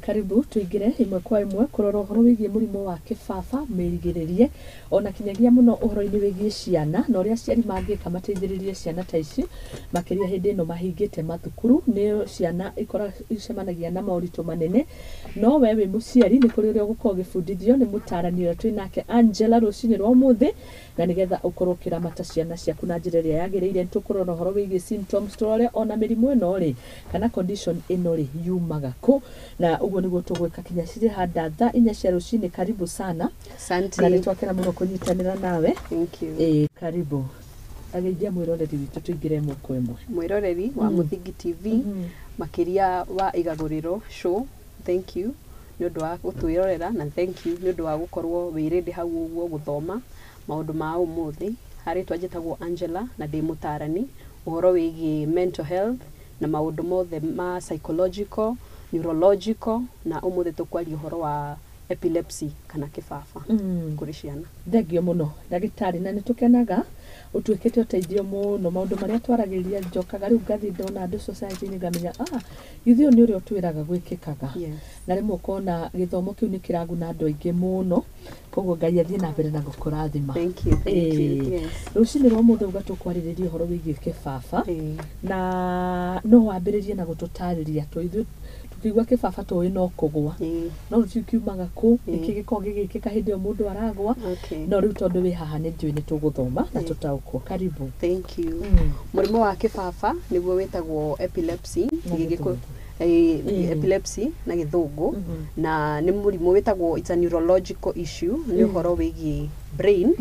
karibu tuingire imwe kwa imwe kurora uhoro wigie murimu wa kibaba mirigiririe ona kinyagia muno uhoro-ini wigie ciana na uria ciari mangika mateithiririe ciana ta ici makiria hindi no mahingite mathukuru ni ciana ikora icemanagia na mauritu manene no we wi muciari ni kuri uria ugukorwo gibundithio ni mutarani uria twinake Angela rucini rwa muthi na nigetha ukorwo kiramata ciana ciaku na njira iria yagiriire ntukurora uhoro wigie symptoms turore ona mirimu ino ri kana condition ino ri yumaga ku na uguo niguo tugwika kinya ciri handa tha inya cia rucini. Karibu sana. Asante. Na nitwakena muno kunyitanira nawe. Thank you. Karibu ageithia mwiroreri witu tuingire imwe kwa imwe. Mwiroreri wa Muthingi TV makiria wa igaguriro show, thank you ni undu wa gutwirorera na thank you ni undu wa gukorwo wirindi hau uguo guthoma maundu ma umuthi. Hari twanjitagwo Angela na ndi mutarani uhoro wigi mental health na maundu mothe ma psychological, neurological na umuthi tukwaria uhoro wa epilepsy kana kibaba kuri ciana. Thengio muno ndagitari na nitukenaga utwikete uteithio muno maundu maria twaragiriria njokaga riu ngathi ndona andu society ni ngamenya ithio ni uria twiraga gwikikaga na rimwe ukona githomo kiu ni kiraguna andu aingi muno koguo Ngai athie na mbere na gukurathima. Thank you. Yes. Rucini rwa muthe ugatukwaririria uhoro wigie kibaba na no wambiririe na gututariria twithio tukigwa kibaba twi no kugwa no tukiumaga ku ikigiko gigikika hindi o mundu aragwa no riu tondu wi haha ni njui ni tuguthoma na tutaukwo. Karibu. Thank you. Murimu wa kibaba niguo witagwo epilepsy gigiko epilepsy na githungu na ni murimu witagwo it's a neurological issue ni uhoro wigi brain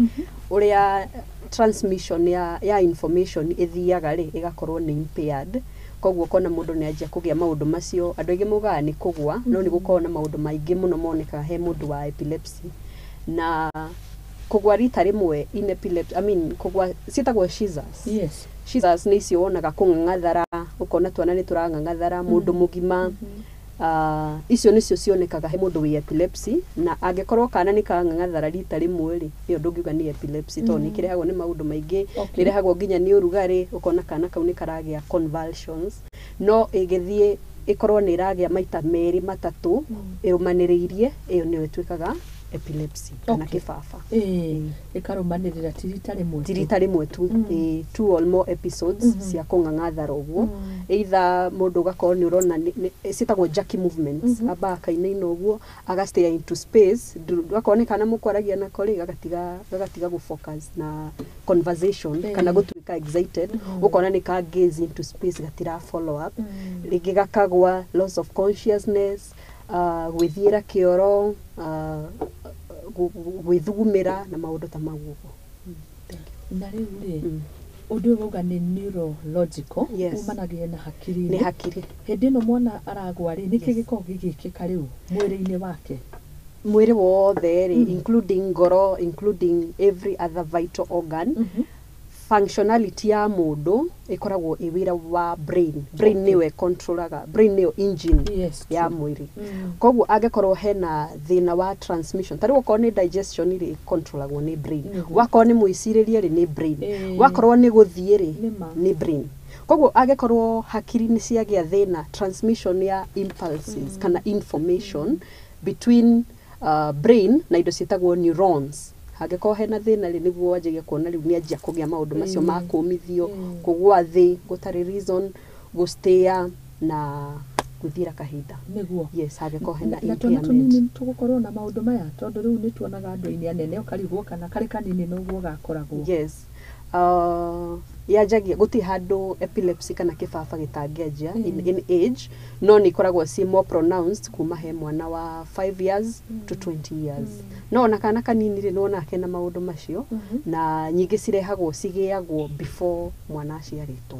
uria transmission ya information ithiaga ri igakorwo ni impaired koguo kona mundu ni ajia kugia maundu macio andu aingi mugaga ni kugwa no ni gukorwo na maundu maingi muno moneka he mundu wa epilepsy na kugwa rita rimwe in epilepsy kugwa sitagwo seizures. Yes. Seizures ni cio wonaga kungangathara ukona twana ni turangangathara mundu mugima icio nicio cionekaga he mundu wi epilepsy na angekorwo kana ni kangangathara rita rimwe ri iyo ndungiuga ni epilepsy to ni kirehagwo ni maundu maingi ni rehagwo nginya ni urugari ukona kana kau ni karagia convulsions no igithie ikorwo ni iragia maita meri matatu irumaniriirie iyo niyo twikaga epilepsy kana kibaba ikarumanirira tirita rimwe tu two or more episodes cia kungangathara uguo either mundu gakorwo ni urona sitagwo jerky movements abakaine ino uguo agastay into space gakorwo ni kana mukwaragia na kori gagatiga gu focus na conversation kana gutuika excited ukona ni ka gaze into space gatira follow up rigi gakagwa loss of consciousness gwithira kioro gwithugumira na maundu ta maguo. Na riu ri undu uga ni neurological umanagia na hakiri ni hakiri hindi no mwana aragwa ri niki giko gigikika riu mwiri-ini wake mwiri wothe ri including ngoro including every other vital organ functionality ya mundu ikoragwo iwira wa brain niwe controlaga brain niyo engine ya mwiri koguo angekorwo hena thina wa transmission tari gukoro ni digestion iri controlagwo ni brain wakoro ni mwiciririe ri ni brain wakoro ni guthie ri ni brain koguo angekorwo hakiri ni ciagia thina transmission ya impulses kana information between brain na indo cietagwo neurons hageko hena thina ri niguo wanjagia kuona riu ni ajia kugia maundu macio ma kumithio kugwa thi gutari reason gustea na guthira kahinda niguo hageko hena impairment tugukorwo na maundu maya tondu riu ni tuonaga andu ini anene ukarigwo kana kare kanini no guo gakoragwo yajagia guti handu epilepsy kana kibaba gitangianjia in age no ni koragwo si more pronounced kuma he mwana wa 5 years to 20 years no na kana kanini ri no nake na maundu macio na nyingi cirehagwo cigiagwo before mwana aciaritwo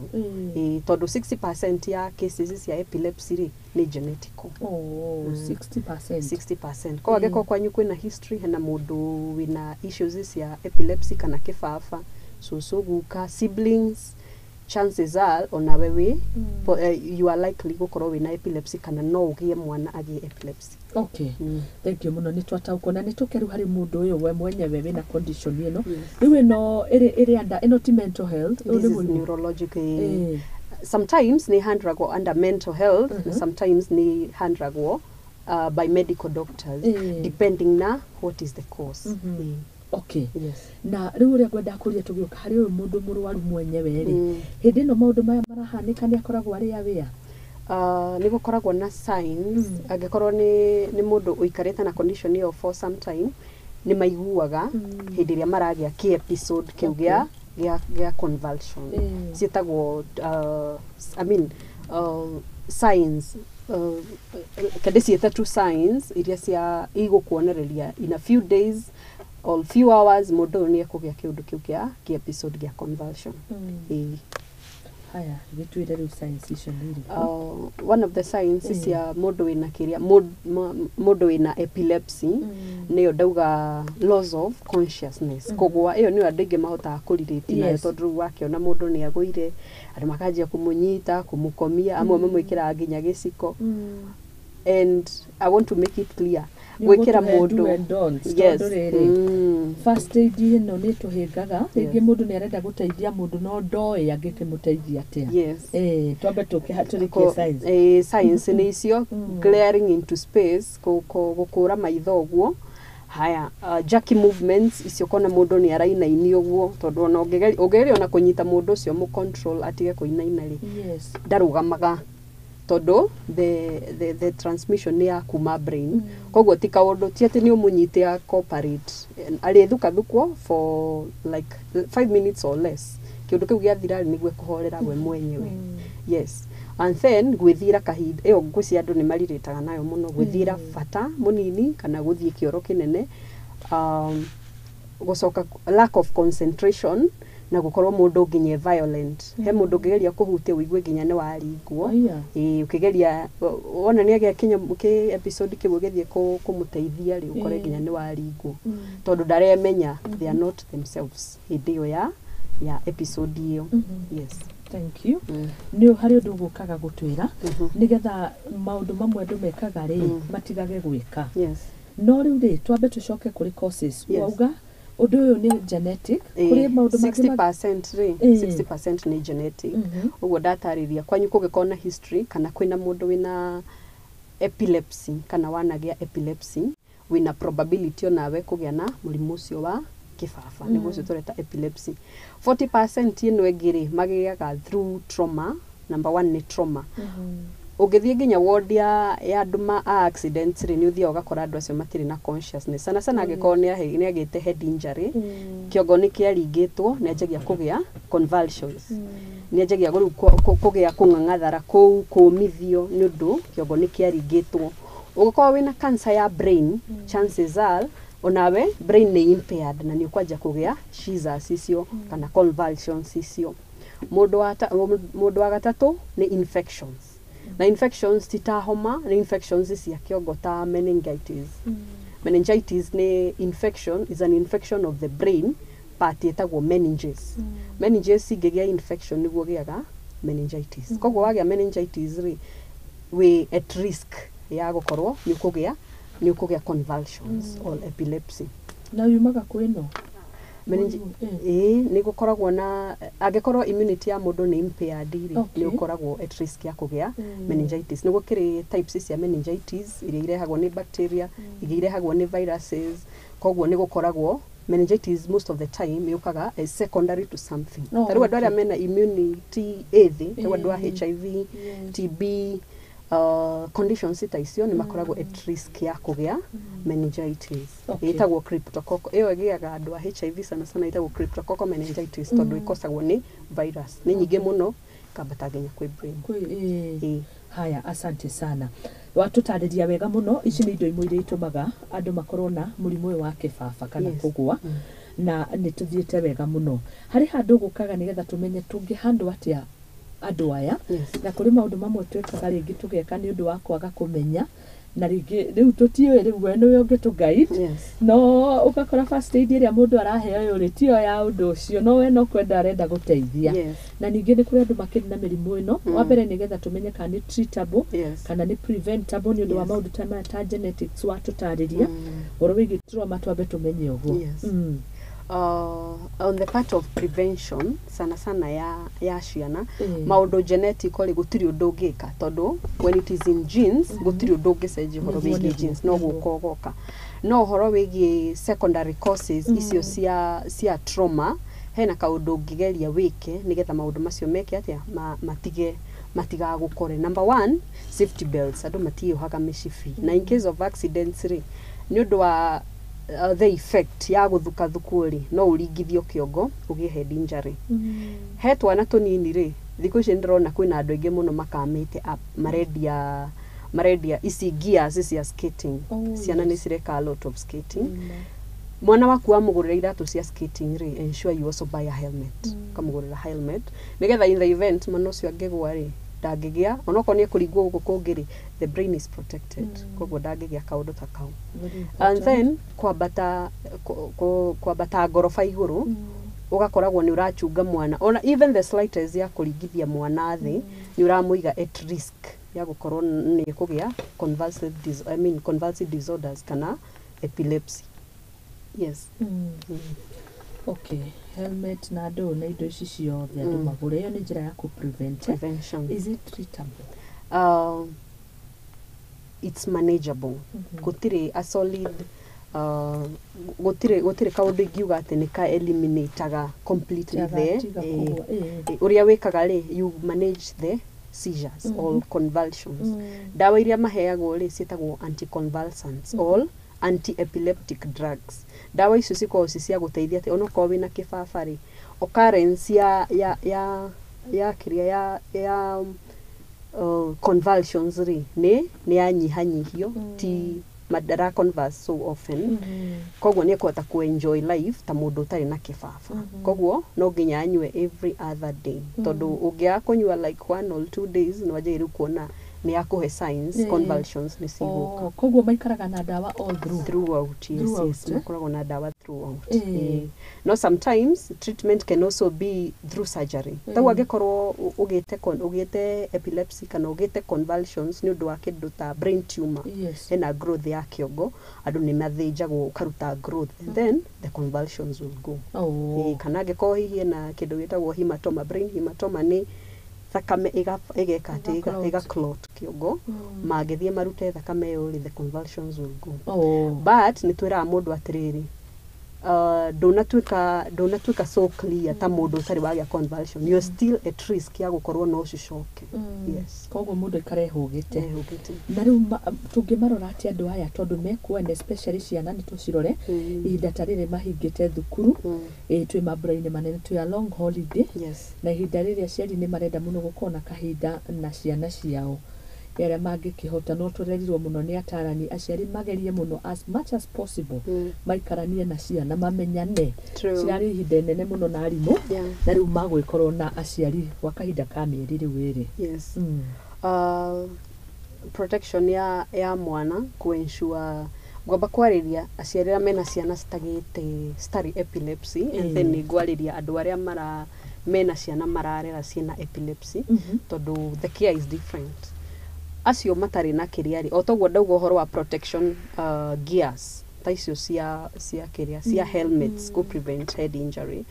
tondu 60% ya cases cia epilepsy ri ni genetical 60% kwa geko kwanyu kwina history hena mundu wina issues cia epilepsy kana kibaba so guka siblings chances are ona wewe you are likely gukorwo wina epilepsy kana no ugie mwana agie epilepsy. Thank you muno ni twatauko na nitukeru hari mundu uyu we mwenyewe wina condition ino riwe no iri under ti mental health this is neurological sometimes ni handragwo under mental health sometimes ni handragwo by medical doctors depending na what is the cause. Okay. Yes. Na riu ria gwenda kuria tugioka hari uyu mundu murwaru mwenyewe ri hindi no maundu maya marahanika ni akoragwo ari aware ni gukoragwo na signs angikorwo ni mundu uikarite na condition iyo for some time ni maiguaga hindi ria maragia ki episode kiu gia convulsion cietagwo signs kade cieta two signs iria cia igukuonereria in a few days or few hours mundu ni akugia kiundu kiu kia episode gia convulsion. Haya gitwire riu signs icio niri one of the signs is ya mundu wina kiria mundu wina epilepsy niyo ndauga loss of consciousness kogwa iyo niyo andinge mahota kuririti na tondu wakiona mundu ni aguire ari makanjia kumunyita kumukomia amwe mamwikira nginya giciko and I want to make it clear gwikira mundu yes first aid ino ni tuhingaga ringi mundu ni arenda guteithia mundu no ndoi angikimuteithia atia twambe tukihatulikie signs signs ni icio clearing into space gukura maitho guo haya jerky movements icio kona mundu ni arainainio guo tondu ona ongegeria ona kunyita mundu ucio mu control atige kuinaina ri ndarugamaga todo the transmission ni ya kuma brain kogwo tika undu ti ati ni umunyite a cooperate ali thukwo for like 5 minutes or less kiundu kiu giathira ni gwe kuhorera we mwenyewe yes and then gwithira kahinda iyo nguci andu ni mariritaga nayo muno gwithira fata munini kana guthie kioro kinene gucoka lack of concentration na gukorwo mundu nginye violent he mundu ngigeria kuhutia uigwe nginya ni waringwo ukigeria wona ni agia kinya ke episode kibu githie kumuteithia ri ukore nginya ni waringwo tondu ndaremenya they are not themselves hidio ya episode iyo yes thank you ni hari undu gukaga gutwira nigetha maundu mamwe ndu mekaga ri matigage gwika yes no riu ri twambe tucoke kuri causes wauga undu uyu ni genetic kuri maundu 60% ni genetic ugo datariria kwanyu kugikona history kana kwina mundu wina epilepsy kana wanagia epilepsy wina probability onawe kugia na murimu ucio wa kibaba niguo tureta epilepsy 40% ino egiri magiaga through trauma number 1 ni trauma ugithie nginya ward ya anduma accident ri ni uthia ugakora andu acio matiri na consciousness sana angikoo ni agite head injury kiongo ni kiaringitwo ni ajagia kugia convulsions ni ajagia kugia kungangathara kumithio ni undu kiongo ni kiaringitwo ugakorwo wina cancer ya brain chances are onawe brain ni impaired na ni ukwaja kugia seizures icio kana convulsions icio mundu wa gatatu ni infections na infections tita homa na infections cia kiongo ta meningitis meningitis ni infection is an infection of the brain part etagwo meninges meninges ingigia infection niguo giaga meningitis kogwo wagia meningitis ri we at risk ya gukorwo ni ukugia convulsions or epilepsy na yumaga kwino ni gukoragwo na angikorwo immunity ya mundu ni impaired ni ukoragwo at risk ya kugia meningitis niguo kiri types cia meningitis iria irehagwo ni bacteria iria irehagwo ni viruses kogwo ni gukoragwo meningitis most of the time yukaga as secondary to something tariwa ndwara mena immunity ethi tariwa HIV TB conditions ita icio ni makoragwo at risk ya kugia meningitis itagwo cryptococcal iyo igiaga andu a HIV sana itagwo cryptococcal meningitis tondu ikosagwo ni virus ni nyingi muno kambata nginya kwi brain haya asante sana watutariria wega muno ici ni indo imwe iria itumaga andu makorwo na murimu wa kibaba kana kugwa na ni tuthiete wega muno hari handu gukaga nigetha tumenye tungihandwa atia andu aya na kuri maundu mamwe twekaga ringi tugeka ni undu wa kwaga kumenya na ringi riu tutiwe riu we niwe ungituguide no ukakora first aid iria mundu araheo yo ritio ya undu ucio no we no kwenda arenda guteithia na ningi ni kuri andu makiri na mirimu ino wa mbere nigetha tumenye kana ni treatable kana ni preventable ni undu wa maundu ta genetics watutariria oro wigi trauma twambe tumenye uguo On the part of prevention sana sana ya ciana maundu genetically gutiri undu ngika tondu when it is in genes gutiri undu ngicenjia horo wigi genes no gukogoka no horo wigi secondary causes icio cia trauma hena kaundu ngigeria wike nigetha maundu macio meke atia matigagukore. Number 1, safety belts andu matiyuhaga micibi na in case of accidents ni undu wa the effect ya guthuka thukuri no uringithio kiongo ugie head injury. He twana tunini thiku ici ndirona kwina andu aingi muno makamite marendia ici gears cia skating. Ciana ni cireka a lot of skating. Mwana waku amugurira iratu cia skating ensure you also buy a helmet. Kamugurira helmet nigetha in the event mwana ucio angegwa ndagigia onoko ni kuringwo guku kungiri the brain is protected koguo ndagigia kaundu ta kau. And then kwabata ngorofa iguru ugakoragwo ni urachunga mwana ona even the slightest ya kuringithia mwana thi ni uramuiga at risk ya gukorwo ni kugia convulsive disorders kana epilepsy. Yes. Okay, helmet na do na indo ici ciothe andu magure yo ni njira ya ku prevention. Is it treatable? It's manageable. Gutire a solid gutire kaundu ingiuga ati ni ka eliminateaga completely there. Uria wikaga you manage the seizures or convulsions. Dawa iria maheagwo cietagwo anticonvulsants or anti-epileptic drugs. Dawa icio cikoragwo cia guteithia ati ona ko wina kibaba occurrence ya convulsions ni anyihanyihio ti madara converse so often. Koguo ni kwata ku enjoy life ta mundu utari na kibaba. Koguo no nginya anywe every other day tondu ungia kunywa like 1 or 2 days no ajiru kuona ni yakuhe signs convulsions ni ciguka. Koguo maikaraga na dawa all throughout. Yes, makoragwo na dawa throughout. No sometimes treatment can also be through surgery. Tau angikorwo ugite epilepsy kana ugite convulsions ni undu wa kindu ta brain tumor ena growth ya kiongo andu ni mathinjagwo ukaruta growth and then the convulsions will go. Kana angikorwo hihi na kindu gitagwo hematoma. Brain hematoma ni thakame ega clot kiongo magethie marute thakame yo the convulsions will go. But ni twira mundu atiriri donatuika so clear ta mundu utari wagia convulsion you're still at risk ya gukorwo no cicoke. Yes, koguo mundu ikare hugite na riu tungimarora ati andu aya tondu mekuo and especially ciana ni tucirore ihinda tarire mahingite thukuru twi mambura-ini manene twi a long holiday. Na ihinda riri aciari ni marenda muno gukona kahinda na ciana ciao yara mangikihota no turerirwo muno ni atarani aciari magerie muno as much as possible maikaranie na ciana mamenyane ciari ihinda nene muno na arimu na riu magwikorwo na aciari wa kahinda ka mieri riu iri. Yes. Protection ya mwana ku ensure ngomba kwariria aciari a mena ciana stari epilepsy and then ngwariria andu aria mena ciana mararera ciana epilepsy tondu the care is different. Acio matari na kiriari otoguo ndaugo horo wa protection gears ta icio cia helmets go prevent head injury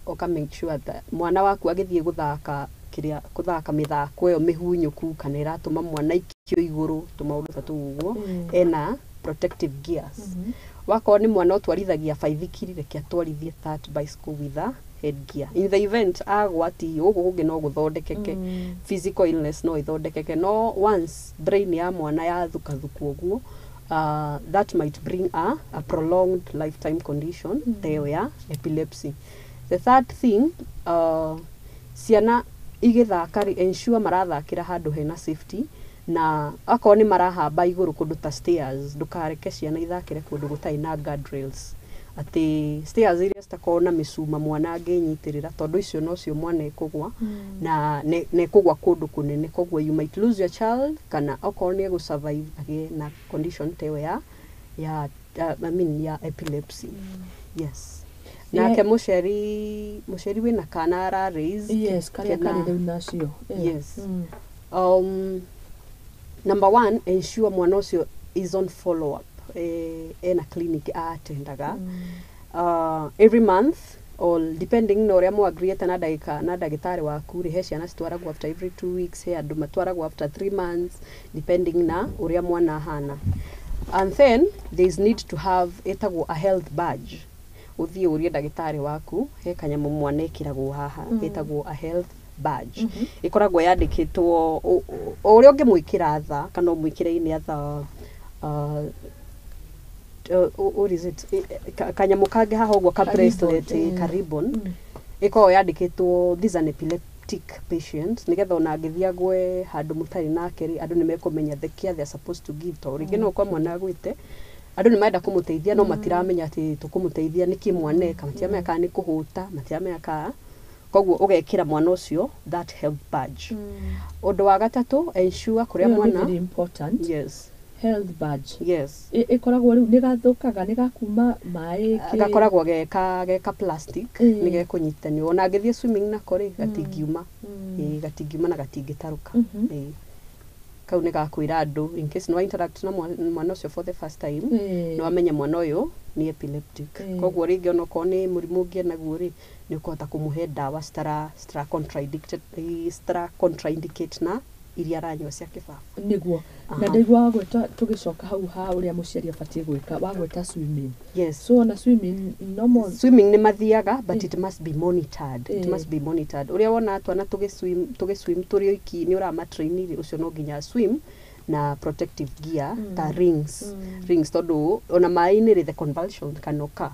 oka make sure that mwana waku agithie guthaka mithako yo mihunyuku kana iratuma mwana ikio iguru tumaundu tatuguo ena protective gears. Wako ni mwana otwarithagia baithikiri reke atwarithie that bicycle with a headgear. In the event agwati ugu gugi no guthondekeke physical illness no ithondekeke no once brain ya mwana ya thuka uguo that might bring a prolonged lifetime condition theo ya epilepsy. The third thing ciana igithaka ensure marathakira handu hena safety na akao ni marahamba iguru kundu ta stairs ndukareke ciana ithakire kundu gutai na guardrails ati stairs iria citakoo na micuma mwana anginyitirira tondu icio no cio mwana ekugwa na nekugwa kundu kunene koguo you might lose your child kana akao ni egu survive again na condition teyo ya epilepsy. Yes. Na ke musheri wina kana ara raise karia kari nacio. Yes. Number 1, ensure mwana ucio is on follow up ena clinic atendaga every month or depending na uria mu agree na ndagitari waku ri he ciana citwaragwo after every 2 weeks he andu matwaragwo after 3 months depending na uria mwana hana. And then there is need to have etagwo a health badge. Uthie urie ndagitari waku he kanyamu mwana ekiragwo haha etagwo a health badge. Ikoragwo yandikitwo uria ungimwikira tha kana umwikire ini atha what is it kanyamu kage haha ogwo ka bracelet ka ribbon iko yandikitwo these an epileptic patient nigetha ona ngithia gwe handu mutari nake ri andu nimekumenya the care they are supposed to give to ringi no kwa mwana gwite andu nimaenda kumuteithia no matiramenya ati tukumuteithia niki mwana ka matiamenya ka ni kuhuta matiamenya ka koguo ugekira mwana ucio that health badge. Undu wa gatatu ensure kuria mwana very important. Yes, health badge. Yes. Ikoragwo riu nigathukaga nigakuma mai gakoragwo geka plastic nige kunyitanio ona ngithie swimming na kore gatingiuma gatingiuma na gatingitaruka kau nigakwira andu in case no interact na mwana ucio for the first time no amenya mwana uyu ni epileptic koguo ringi ono ko ni murimu ngi naguo ri ni ukota kumuhe dawa stra contraindicate na iria aranywa cia kibaba niguo na ndaigua wagweta tugicoka hau ha uria muciari abatie gwika wagweta swimming. Yes, so na swimming normal swimming ni mathiaga but it must be monitored. It must be monitored. Uria wona atwana tugiswim turi iki ni ura matrainiri ucio no nginya swim na protective gear ta rings tondu ona mai ni the convulsion kanoka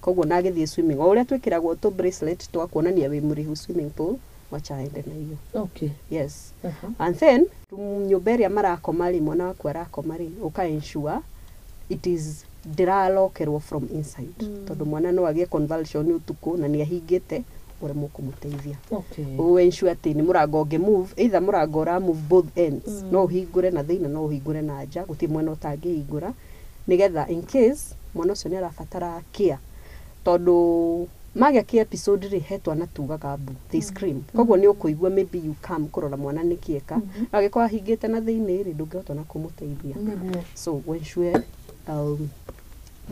koguo na githie swimming uria twikiragwo to bracelet twakuonania wi murihu swimming pool wachaende na hiyo. Okay. Yes. And then nyumberia marakoma ri mwana waku arakoma ri uka ensure it is diralokerwo from inside tondu mwana no agie convulsion utuku na ni ahingite ure mukumuteithia. Okay. O ensure ati ni murango nge move either murango ra move both ends no hingure na thina no hingure na nja guti mwana utangihingura nigetha in case mwana ucio ni arabatara care tondu magia ki episode ri hetwa na tugaga mbu they scream koguo ni ukuigua maybe you come kurora mwana nikieka agikwa hingite na thiini ri ndungihota na kumuteithia. So when sure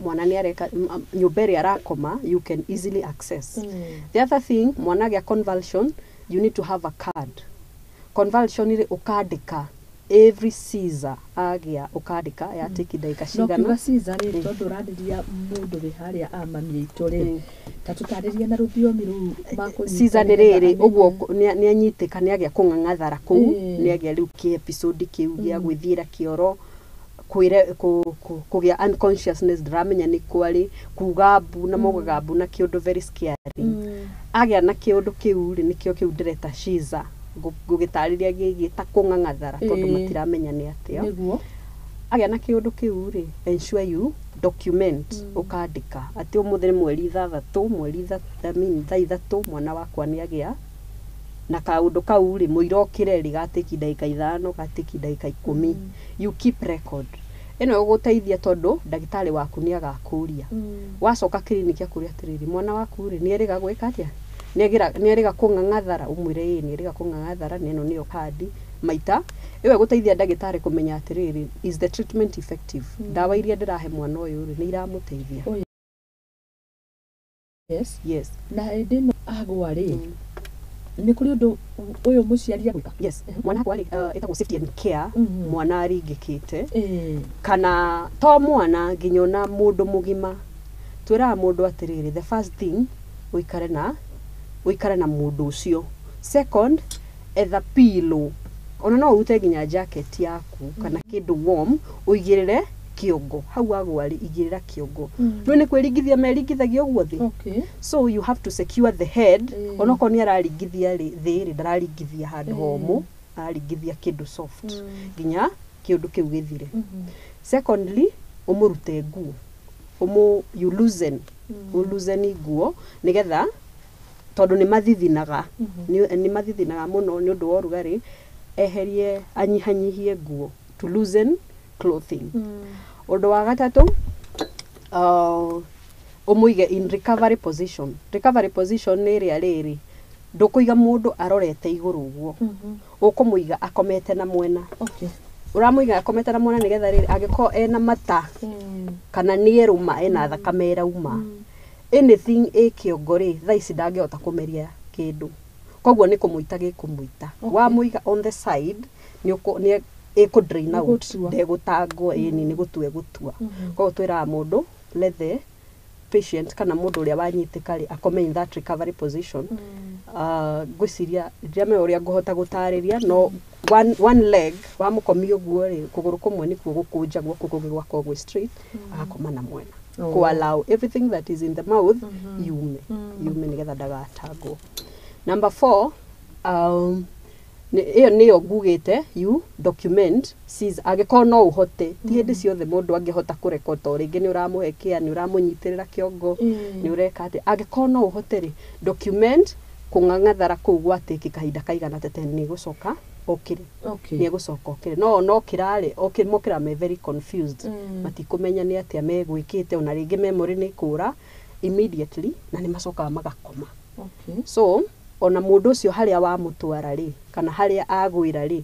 mwana ni areka nyumberi arakoma you can easily access. The other thing mwana gia convulsion you need to have a card. Convulsion ri ukandika every Caesar agia ukandika ya take daika cigana no Caesar ri tondu radiria mundu ri haria amamia itore tatutariria na ruthiomi ru mako Caesar ni riri uguo ni anyitika ni agia kung'ang'athara ku ni agia riu ki episode kiu gia gwithira kioro kwire kugia unconsciousness dramenya ni kwari kugambu na mugagambu na kiundu very scary agia na kiundu kiu ri nikio kiu ndireta Caesar gugitariria gigita kung'ang'athara tondu matiramenya ni atia niguo agia na kiundu kiu ri ensure you document ukandika ati umuthiri mweri 3 mweri 3 mwana wakwa ni agia na kaundu kau ri muirokire ri gatiki daika 5 gatiki daika 10 you keep record eno guteithia tondu ndagitari waku ni agakuria wacoka clinic akuria atiriri mwana waku ri ni eriga gwika atia ni eriga kung'ang'athara umwire ni eriga kung'ang'athara neno niyo kadi maita iwe guteithia ndagitari kumenya atiriri is the treatment effective dawa iria ndirahe mwana uyu ri ni iramuteithia. Yes na ndino agwa ri ni kuri undu uyu muciari agwika. Yes, mwana kwari etagwo safety and care mwana aringikite kana to mwana nginyona mundu mugima twira mundu atiriri the first thing uikare na mundu ucio. Second, etha pillow ona no urute nginya jacket yaku kana kindu warm uigirire kiongo hau agwari igirira kiongo no ni kwiringithia meringithagia guothe. Okay. So you have to secure the head ona ko ni araringithia thiri ndararingithia handu homu araringithia kindu soft nginya kindu kiu githire. Secondly umurute nguo you loosen nguo nigetha tondu ni mathithinaga ni mathithinaga muno ni undu wa rugari eherie anyihanyihie nguo to loosen clothing. Undu wa gatatu umuige in recovery position. Recovery position ni ria riri ndukuiga mundu arorete iguru guo ukumuiga akomete na mwena. Okay. Uramuiga akomete na mwena nigetha riri agiko ena mata kana ni eruma ena thakame rauma anything kĩongo rĩ thaa ici ndangĩhota kũmeria kĩndũ koguo nĩ kũmũita gĩkũmũita wamũiga on the side nĩ drain out ndegũtangwo ĩni nĩ gũtua egũtua koguo twĩraga mũndũ let the patient kana mũndũ ũrĩa wanyitĩka rĩ akome in that recovery position ngwĩciria ndiame ũrĩa ngũhota gũtarĩria no one leg wamũkomia ũguo rĩ kũgũrũ kũmwe nĩkuo gũkũnja guoko kũngĩ gwako gwĩ straight agakoma na mwena to allow everything that is in the mouth yume nĩgetha ndagatangwo. Number 4 ĩyo nĩyo ngugĩte you document sees angĩkorwo no ũhote ti hĩndĩ ciothe mũndũ angĩhota kũrekota rĩngĩ nĩ ũramũhe kĩa nĩ ũramũnyitĩrĩra kĩongo nĩ ũreka atĩ angĩkorwo no ũhote rĩ document kũng'ang'athara kũu gwatĩki kahinda kaigana tete nĩ gũcoka okire nĩ gũcoka okire no kĩrarĩ mokĩra me very confused matikũmenya nĩ atĩa megwĩkĩte ona rĩngĩ memory nĩ kũra immediately na nĩ macokaga magakoma. So ona mũndũ ũcio harĩa wamũtwara rĩ kana harĩa agwĩra rĩ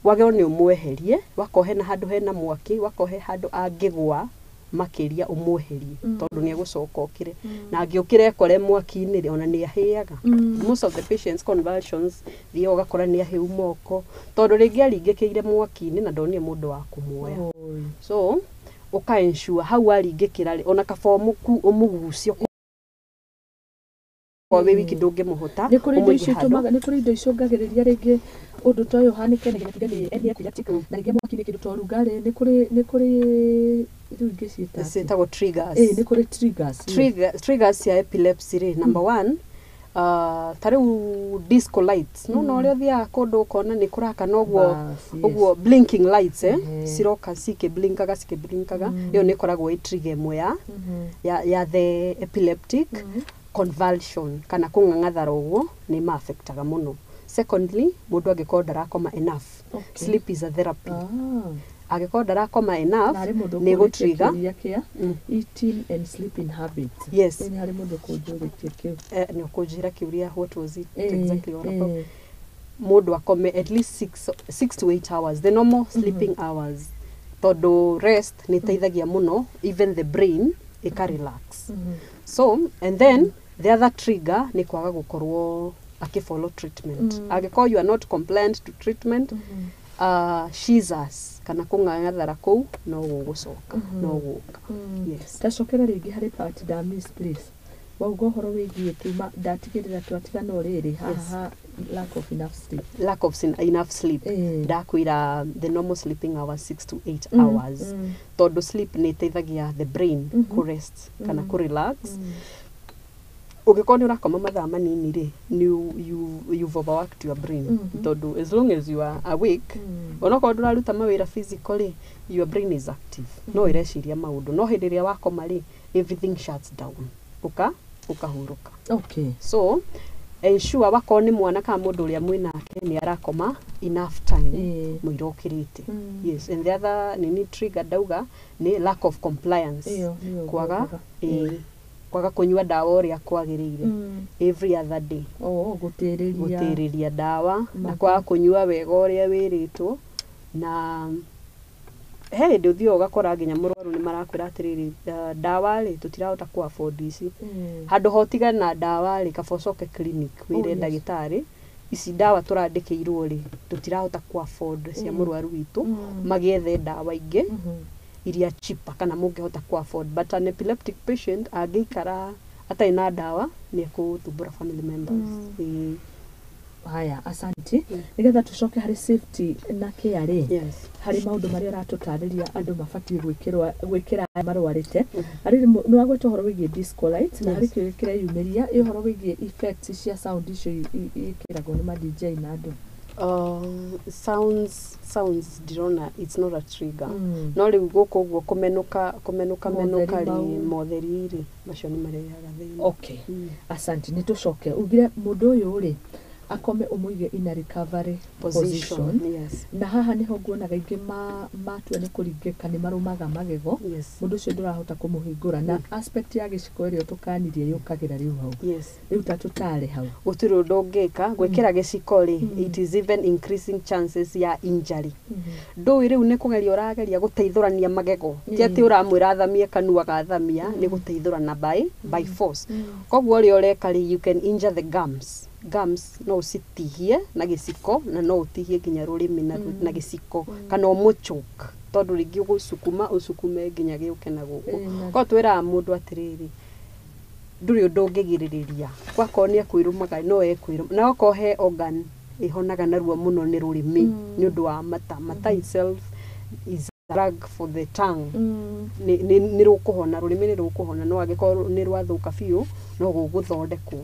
wagĩrĩirwo nĩ ũmweherie wakohe na handũ hena mwaki wakohe handũ angĩgwa makĩria ũmweherie tondũ nĩ egũcoka okire na angĩũkire ekore mwaki-inĩ rĩ ona nĩ ahĩaga most of the patients convulsions thiĩ ũgakora nĩ ahĩu moko tondũ rĩngĩ aringĩkĩire mwaki-inĩ na ndonire mũndũ wa kũmuoya so ũka ensure hau aringĩkĩra rĩ ona kabomu ku ũmũgucio we wiki ndũngĩmũhota nĩ kũrĩ indo icũngagĩrĩria rĩngĩ ũndũ ta ũyũ hanĩke nĩ epileptic na rĩngĩ mwaki nĩ kĩndũ ta ũrugarĩ nĩ kũrĩ rĩu ingĩ ciĩtagwo triggers nĩ kũrĩ triggers cia epilepsy rĩ number 1 ta rĩu disco lights no ũrĩa ũthiaga kũndũ ũkona nĩ kũraka na ũguo blinking lights ciroka cikĩblinkaga ĩyo nĩ ĩkoragwo ĩ trigger ĩmwe ya the epileptic convulsion kana kũng'ang'athara ũguo nĩ ma-affectaga mũno. Secondly mũndũ angĩkorwo ndarakoma enough sleep is a therapy angĩkorwo ndarakoma enough nĩ gũtrigger eating and sleeping habits yes nĩ harĩ mũndũ kũnjũrĩtie kĩu nĩ ũkũnjĩra kĩũria what was it exactly what about mũndũ akome at least 6 to 8 hours the normal sleeping hours tondũ rest nĩ ĩteithagia mũno even the brain ĩka-relax so and then the other trigger nĩ kwaga gũkorwo akĩfollow treatment angĩkorwo you are not compliant to treatment Jesus kana kũng'ang'athara kũu no gũgũcoka no gũka yes tacokera rĩngĩ harĩ part da miss please wauga ũhoro wĩgiĩ tuma ndatigĩrĩra twatigana ũrĩrĩ haha lack of enough sleep ndakwĩra the normal sleeping hours 6 to 8 hours tondũ sleep nĩ ĩteithagia the brain kũ-rest kana kũ-relax ũngĩkorwo nĩ ũrakoma mathaa manini rĩ you've overworked your brain tondũ as long as you are awake onokorwo ndũraruta mawĩra physical your brain is active no ĩreciria maũndũ no hĩndĩ ĩrĩa wakoma rĩ everything shuts down ũkahurũka so ensure wakorwo nĩ mwana kana mũndũ ũrĩa mwĩnake nĩ arakoma enough time mũira ũkĩrĩte yes and the other nini trigger ndauga nĩ lack of compliance kwaga kũnyua dawa ũrĩa kwagĩrĩire every other day gũtĩrĩria dawa na kwaga kũnyua wega ũrĩa wĩrĩtwo na he hĩndĩ ũthiaga ũgakora nginya mũrwaru nĩ marakwĩra atĩrĩrĩ dawa rĩ tũtirahota ku afford ici handũ hotigana na dawa rĩ kaba ũcoke clinic wĩre ndagĩtarĩ ici dawa tũrandĩkĩirwo rĩ tũtirahota ku afford cia mũrwaru witũ magĩethe dawa ingĩ iria cheaper kana mũngĩhota ku afford but an epileptic patient angĩikara atarĩ na dawa nĩ ekũthumbũra family members haya asanti nigetha tucoke harĩ safety na care harĩ maũndũ marĩa ũratũtarĩria andũ mabatiĩ gwĩkĩra marwarĩte harĩ nĩ wagweta ũhoro wĩgiĩ disco lights na harĩ kĩo kĩreyumĩria ũhoro wĩgiĩ effects cia sound icio ikĩragwo nĩ ma DJ na andũ sounds ndirona it's not a trigger no rĩu gũkũ ũguo kũmenũka rĩ motheri rĩ macio nĩ marehaga thĩna asante nĩ tũcoke ugire mũndũ ũyũ rĩ akome umuige in a recovery position. Yes. Na haha niho nguonaga ingĩ matua nĩ kũringĩka nĩ marumaga magego. Yes. Mũndũ ũcio ndũrahota kũmũhingũra na aspect ya gĩciko ĩrĩa tũkanirie yũkagĩra rĩu hau. Yes. Rĩu ta tũtare hau. Gũtirĩ ũndũ ũngĩka gwĩkĩra gĩciko rĩ, it is even increasing chances ya injury. Ndũĩ rĩu nĩ kũgeria ũrageria gũteithũrania magego. Ti atĩ ũramwĩra athamie kanua gathamia, nĩ gũteithũrana by force. Koguo ũrĩa ũreka rĩ, you can injure the gums. Gums no ũcitihie na gĩciko na no ũtihie nginya rũrĩmĩ na gĩciko kana ũmũchoke tondũ rĩngĩ ũcukume nginya gĩũke na gũkũ. Koguo twĩraga mũndũ atĩrĩrĩ, ndũrĩ ũndũ ũngĩgirĩrĩria gwakorwo nĩ ekwĩrũmaga no ekwĩrũma na okorwo he organ ĩhonaga narua mũno nĩ rũrĩmĩ nĩ ũndũ wa mata itself is drug for the tongue. Nĩ rũkũhona rũrĩmĩ nĩ rũkũhona no angĩkorwo nĩ rwathũka biũ no gũgũthondekwo.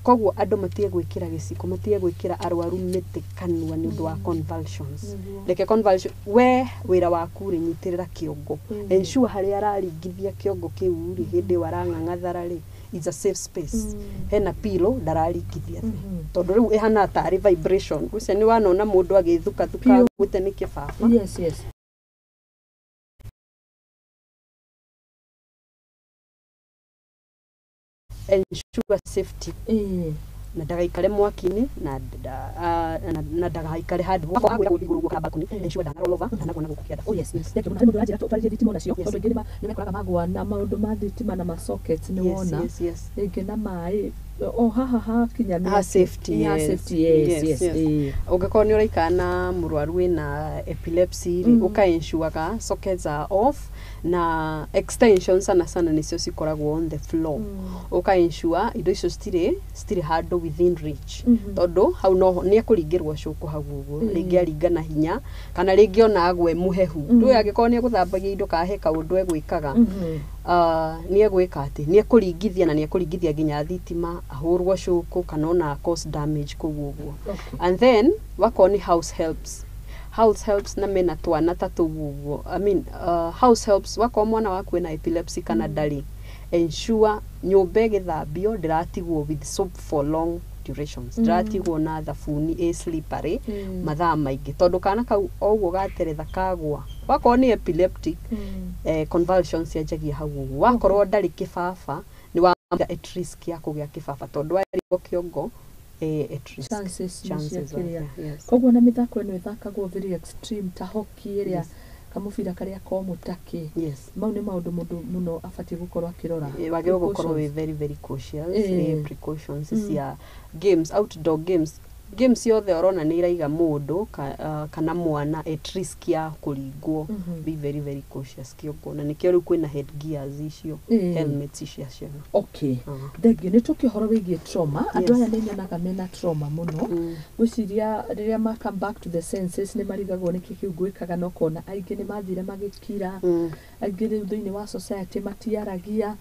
Koguo andũ matige gwĩkĩra gĩciko, matige gwĩkĩra arwaru mĩtĩ kanua nĩ ũndũ wa convulsions. Reke convulsion we wĩra waku rĩ, nyitĩrĩra kĩongo, ensure harĩa araringithia kĩongo kĩu rĩ, hĩndĩ ĩyo arang'ang'athara rĩ, it's a safe space. Hena pillow ndararingithia thĩ tondũ rĩu ĩhana tarĩ vibration. Ũcio nĩ wanona mũndũ agĩthukathuka gwĩte nĩ kĩbaba. Yes, yes. Ensure safety. Na ndagaikare mwaki-inĩ na ndagaikare handũ gwakwa igũrũ gũka balcony, ensure ndanarolova ndanagona gũkũ kĩanda. Oh yes, ndeke mũndũ ũranjĩra tũtarĩrie thitima nacio tondũ ingĩ nĩ mekoraga magwa na maũndũ ma thitima na masockets nĩ wona rĩngĩ na maĩ haha kinya nĩ safety. Yes. Ũngĩkorwo nĩ ũraikara na mũrwaru wĩna epilepsy ũka ensure sockets are off na extensions sana nĩcio cikoragwo on the floor. Ũka ensure indo icio citirĩ handũ within reach tondũ hau no nĩ ekũringĩrwo cũkũ hau ũguo rĩngĩ aringana hinya kana rĩngĩ ona agwe mũhehu. Ndũĩ angĩkorwo nĩ egũthambagia indo kahe kaũndũ egwĩkaga nĩ egwĩka atĩ nĩ ekũringithia na nĩ ekũringithia nginya thitima ahũrwo cũkũ kana ona cause damage kũu ũguo. And then wakorwo nĩ house helps na mena twana ta tũu ũguo. I mean house helps wakorwo mwana waku ena epilepsy kana ndarĩ, ensure nyũmba ĩgĩthambio ndĩratigwo with soap for long durations. Ndĩratigwo na thabuni slippery mathaa maingĩ tondũ kana kau ũguo gateretha kagwa. Wakorwo nĩ epileptic convulsions yanjagia hau ũguo. Wakorwo ndarĩ kĩbaba nĩ wa at risk ya kũgĩa kĩbaba tondũ warigwo kĩongo at risk. Chances of yes. Koguo na mĩthako ĩno ĩthakagwo very extreme ta hockey ĩrĩa kamũbira karĩa komũtaki. Yes. Mau nĩ maũndũ mũndũ mũno abatiĩ gũkorwo akĩrora. Wagĩrĩirwo gũkorwo very very cautious. Precautions cia games, outdoor games yothe orona nĩ iraiga mũndũ kana mwana at risk ya kũringwo. Be very very cautious kĩongo na nĩkĩo rĩu kwĩna head gears icio helmets icio ciana. Okay. Thengĩ nĩ tũkĩhoro wĩgiĩ trauma. Andũ aya nĩ nyonaga mena trauma mũno. Gwĩciria rĩrĩa ma come back to the senses nĩ marigagwo nĩkĩ kĩu gwĩkaga no kona aingĩ nĩ mathire magĩkira. Aingĩ rĩu thĩinĩ wa society matiaragia.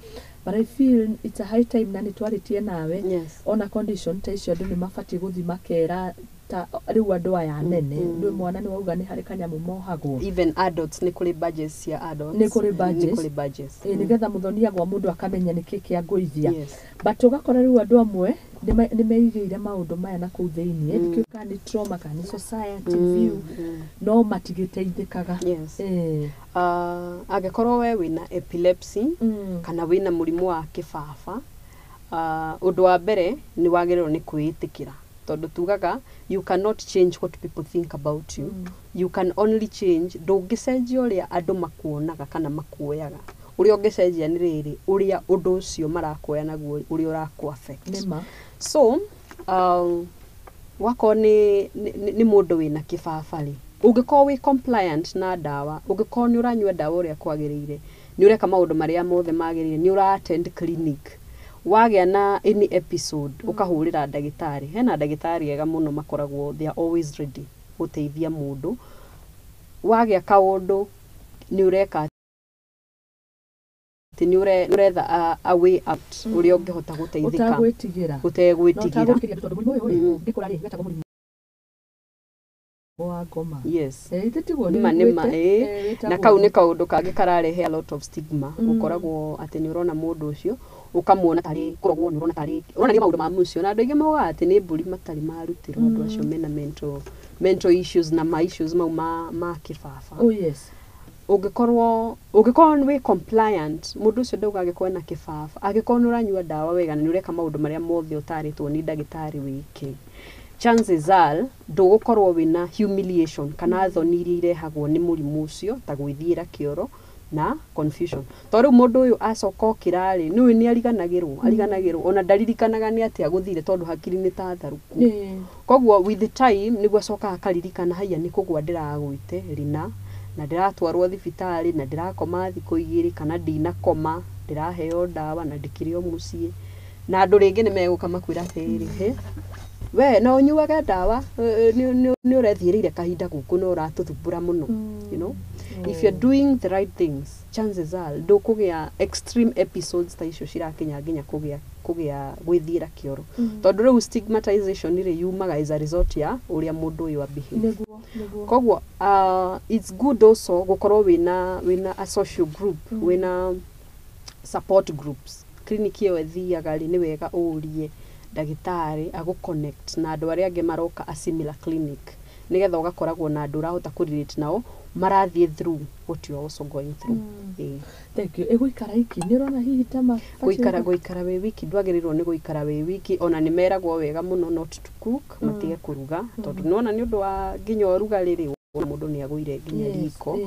But I feel it's a high time na nĩ twarĩtie nawe ona condition ta icio andũ nĩ mabatiĩ gũthi makera ta rĩu andũ aya nene ndũĩ mwana nĩ wauga nĩ harĩ kanyamũ mohagwo. Even adults nĩ kũrĩ badges cia adults. Nĩ kũrĩ badges. Nĩgetha mũthoni agwa mũndũ akamenya nĩkĩ kĩa ngũithia. But ũgakora rĩu andũ amwe nĩ meigĩire maũndũ maya na kũu thĩinĩ nĩkĩo kana nĩ trauma kana nĩ society view no matigĩteithĩkaga. Angĩkorwo we wĩna epilepsy kana wĩna mũrimũ wa kĩbaba, ũndũ wa mbere nĩ wagĩrĩirwo nĩ kwĩĩtĩkĩra tondũ tugaga you cannot change what people think about you. You can only change ndũngĩcenjia ũrĩa andũ makuonaga kana makuoyaga. Ũrĩa ũngĩcenjia nĩ rĩrĩ ũrĩa ũndũ ũcio marakuoya naguo ũrĩa ũraku affect. So wakorwo nĩ mũndũ wĩna kĩbaba rĩ, ũngĩkorwo wĩ compliant na ndawa, ũngĩkorwo nĩ ũranyua ndawa ũrĩa kwagĩrĩire, nĩ ũreka maũndũ marĩa mothe magĩrĩire, nĩ ũra attend clinic, wagĩa na any episode ũkahũrĩra ndagĩtarĩ. Hena ndagĩtarĩ ega mũno makoragwo, they are always ready gũteithia mũndũ. Wagĩa kaũndũ nĩ ũreka nĩ ũretha a way out ũrĩa ũngĩhota gũteithĩka ũtegwĩtigĩra. Yes. Na kau nĩ kaũndũ kangĩ kararehe a lot of stigma. Ũkoragwo atĩ nĩ ũrona mũndũ ũcio ukamuona tari kurogwo ni urona tari urona ni maundu ma mucio na andu aingi mauga ati ni mburi matari marutirwo andu acio mena mental issues na ma issues mau ma kibaba. Oh yes. Ungikorwo wi compliant mundu ucio ndauga agikorwo na kibaba agikorwo ni uranyua dawa wega na ni ureka maundu maria mothe utaritwo ni ndagitari wiki, chances are ndugukorwo wina humiliation kana thoni iria irehagwo ni murimu ucio ta gwithiira kioro na confusion. Toriu mundu uyu acoka kirari ni ariganagirwo ona ndaririkanaga ni ati aguthire tondu hakiri ni ta tharuku. Kogwo with the time niguo acoka akaririkana haya ni kugwa ndiragwite rina na ndiratwarwo thibitari na ndirakoma thiku 2 kana ndinakoma ndiraheo dawa na ndikirio mucie na andu ringi ni meguka makwira atiri we no nyuaga dawa ni urethirire kahinda guku no uratuthumbura muno, you know. If you're doing the right things, chances are ndukugia extreme episodes ta icio cirakinya nginya kugia gwithira kioro tondu riu stigmatization ire yumaga as a result ya uria mundu uyu abehave. Kogwo it's good also gukorwo wina a social group, wina support groups. Clinic iyo ethiaga ri ni wega urie ndagitari agu connect na andu aria ange maroka a similar clinic nigetha ugakoragwo na andu urahota ku relate nao marathie through what you are also going through. Thank you. Guikara iki ni rona hihi tama guikara we wiki ndwagirirwo ni guikara we wiki ona ni meragwo wega muno not to cook matige kuruga tondu nona ni undu wa nginya uruga riri mundu ni aguire nginya riko.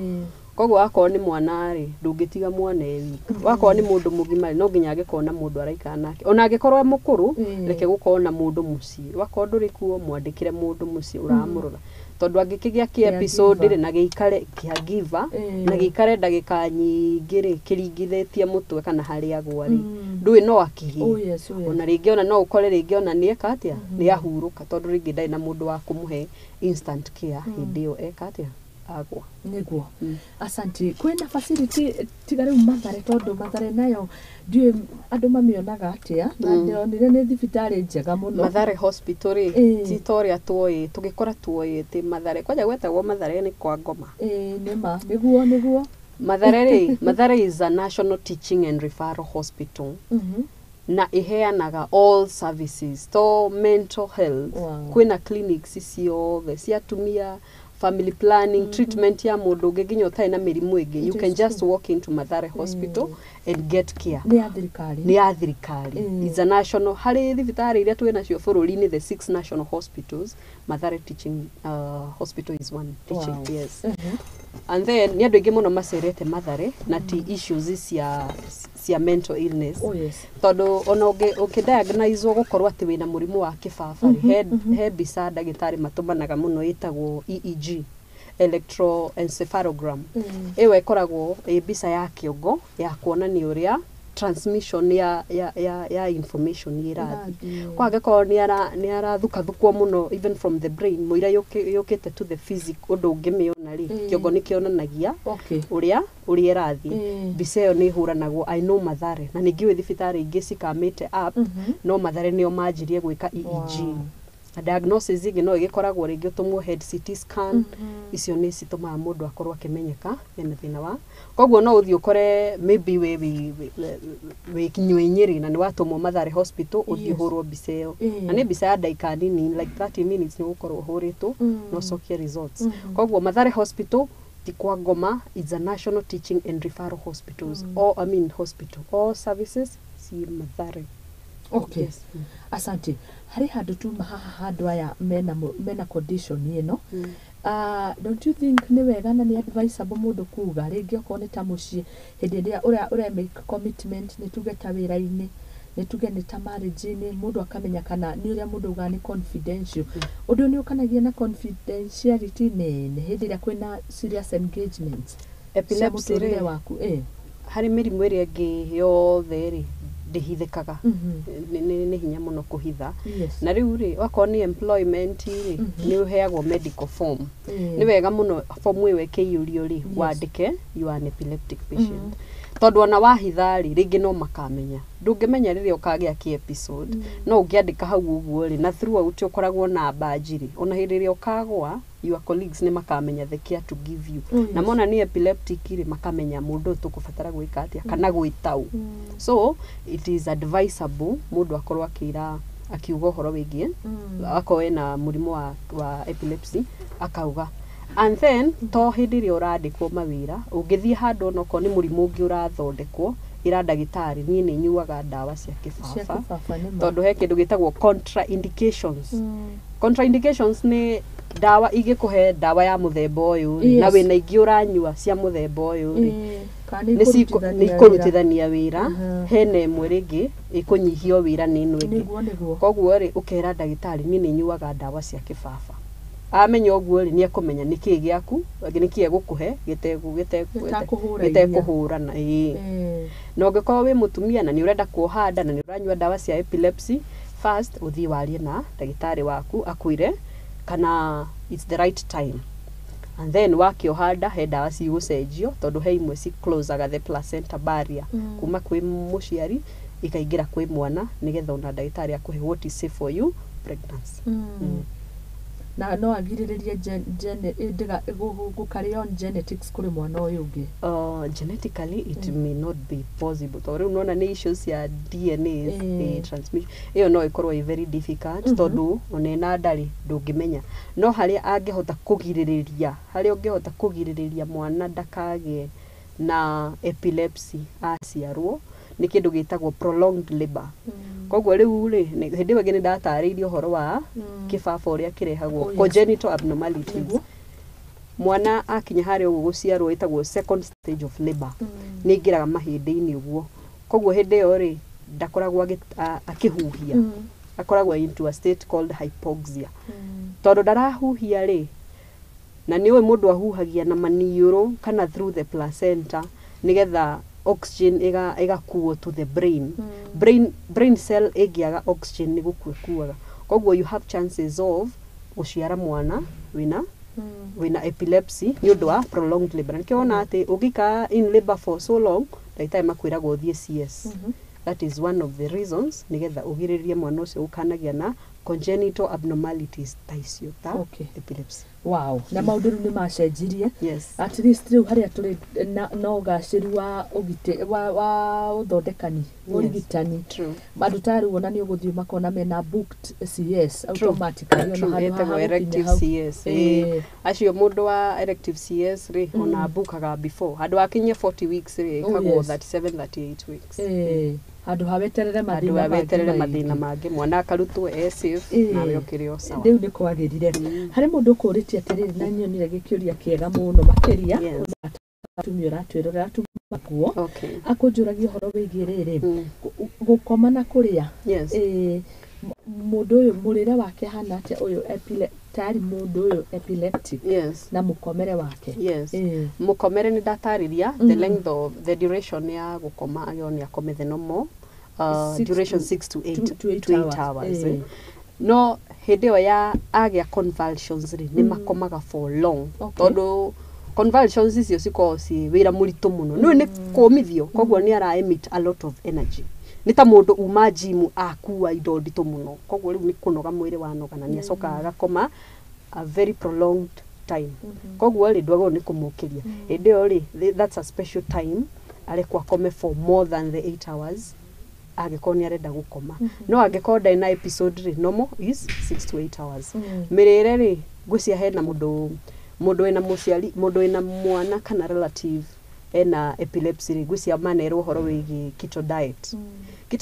Kogwo akorwo ni mwana ri ndungitiga mwana wika wakorwo ni mundu mugima no nginya agikorwo na mundu araikara nake ona agikorwo mukuru reke gukorwo na mundu mucie wakorwo nduri kuo mwandikire mundu mucie uramurora tondu angikigia ki episode ri na giikare caregiver na giikare ndagika nyingi ri kiringithitie mutwe kana hari agwa ri ndui no akihi ona ringi ona no ukore ringi ona ni eka atia ni ahuruka tondu ringi ndai na mundu wa kumuhe instant care hindi yo eka atia agwa niguo. Asante. Kwena facility tigari Mathare tondu Mathare nayo ndiwe andu mamionaga atia na ndionire ni thibitari njega muno. Mathare hospital ri titoria tuoye tugikora tuoye ti Mathare kwaja gwetagwo Mathare ni kwa ngoma. Nima niguo Mathare is a national teaching and referral hospital. Na iheanaga all services to mental health. Kwina clinics ciothe cia tumia family planning, treatment ya mundu nginya utai na mirimu ingi, you can just walk into Mathare hospital and get care. Ni athirikari. It's a national hari thibitari iria twina cio bururi-ini the 6 national hospitals. Mathare teaching hospital is one teaching. Yes. And then ni andu ingi muno macerete Mathare na ti issues cia mental illness. Tondu ona ukidiagnosewo gukorwo ati wina murimu wa kibaba he bisa ndagitari matumanaga muno itagwo EEG, electroencephalogram. Ewe ikoragwo bisa ya kiongo ya kuonania uria transmission ya information irathi kwa angeko ni arathukwo muno even from the brain muira yokete to the physical undu ungimiona ri kiongo ni kionanagia uria irathi bisa yo ni huranagwo I know Mathare na ningiwe thibitari ingi cikamite up no Mathare nio manjirie gwika EEG. A diagnosis igi no igikoragwo ringi utumwo head CT scan icio ni cituma mundu akorwo akimenyeka ena thina wa kogwo no uthi ukore maybe we kinywenyeri na ni watumwo Mathare hospital uthi hurwo biseyo na ni bisa ya daika nini like 30 minutes ni gukorwo huritwo no sokia results. Kogwo Mathare hospital ti kwa ngoma is a national teaching and referral hospitals all services si Mathare. Okay. Yes. Asante. Hari handu tu handu aya mena condition ino. Don't you think ni wega na ni advisable mundu kuga ringi okorwo ni ta mucie hindi iria ura make commitment ni tuge ta wira-ini ni tuge ni ta marriage-ini mundu akamenya kana ni uria mundu uga ni confidential. Undu ni ukanagia na confidentiality ni hindi iria kwina serious engagement. Epilepsy waku hari mirimu iria ngi yothe ri ndihithikaga ni hinya muno kuhitha na riu ri wako ni employment ri ni uheagwo medical form ni wega muno form iwe kiurio ri wandike you are an epileptic patient tondu ona wahithari ringi no makamenya ndungimenya riria ukagea ki episode no ungiandika hau uguo ri na throughout ukoragwo na bajiri ona hindi riria ukagwa your colleagues ni makamenya the care to give you na mona ni epileptic ri makamenya mundu tukubatara gwika atia kana gwitau so it is advisable mundu akorwo akira akiuga horo wigie akoe na murimu wa epilepsy akauga. And then to hindi ri urandikwo mawira ungithie handu no ko ni murimu ungi urathondekwo ira ndagitari ni nyuaga ndawa cia kibaba tondu he kindu gitagwo contraindications. Contraindications ni ndawa igikuhe ndawa ya muthemba uyu na wina ingi uranyua cia muthemba uyu ni kurutithania wira hene imwe ringi ikunyihio wira ni ino ingi koguo ri ukera ndagitari ni nyuaga ndawa cia kibaba amenya uguo ri ni akumenya niki giaku niki egukuhe gitekuhurana no ngiko wi mutumia na ni urenda kuhanda na ni uranyua ndawa cia epilepsy first uthi warie na ndagitari waku akwire kana it's the right time and then wakiohanda he ndawa cigucenjio tondu he imwe ci closeaga the placenta barrier kuma kwi muciari ikaingira kwi mwana nigetha ona ndagitari akuhe what is safe for you pregnancy. Na no agiriririe gukarry on genetics kuri mwana uyu ungi genetically it may not be possible tondu unaona ni issues ya DNA transmission iyo no ikorwo very difficult tondu onena ndari ndungimenya no haria angehota kugiririria mwana ndakage na epilepsy aciarwo ni kindu gitagwo prolonged labor koguo riu ri hindi wage ni ndatariirie horo wa kibaba uria kirehagwo congenital abnormalities mwana akinya hari uguo guciarwo itagwo second stage of labor ni ngiraga mahindi-ini uguo koguo hindi yo ri ndakoragwo akihuhia akoragwo into a state called hypoxia tondu ndarahuhia ri na ni we mundu ahuhagia na maniuru kana through the placenta nigetha oxygen igakuo to the brain. Brain cell egiaga oxygen ni gukuaga koguo you have chances of uciara mwana wina epilepsy ni undu wa prolonged labor nikiona ati ugika in labor for so long ndagitari makwira go thie CS that is one of the reasons nigetha ugiririe mwana ucio ukanagia na congenital abnormalities taisio ta epilepsy. Wow, na maundu ni macenjirie. Yes. At least riu haria turi no gaciru wa ugite wa uthondekani urigitani. True. Madutari wona ni uguthie makona mena booked CS automatically ona handu ha elective CS. Acio mundu wa elective CS ri ona bookaga before handu akinye 40 weeks ri kagwo 37-38 weeks. Handu haweterere mathina mangi mwana akarutwo safe na yokirio sawa riu ni kwagirire hari mundu kuritie atiriri na nyonire gikiuria kiega muno makiria atumia ratwirora atumakuo akunjuragia horo wigie riri gukoma na kuria mundu uyu murire wake hana ati uyu tari mundu uyu epileptic na mukomere wake mukomere ni datariria the length of the duration ya gukoma agioni akome the normal duration 6 to 8 hours no hideo ya agia convulsions ni makomaga for long tondu convulsions icio cikosi wira muritu muno no ni komithio koguo ni ara emit a lot of energy ni ta mundu uma gym akua indo ndito muno koguo riu ni kunoga mwiri wanoga na ni acoka agakoma a very prolonged time koguo ri ndwago ni kumukiria hideo ri that's a special time alekwa kome for more than the 8 hours agikoni arenda gukoma no agikoda ina episode ri normal is 6 to 8 hours mirire ri gucia hena mundu ena muciari mundu ena mwana kana relative ena epilepsy ri gucia manerwo horo wigi keto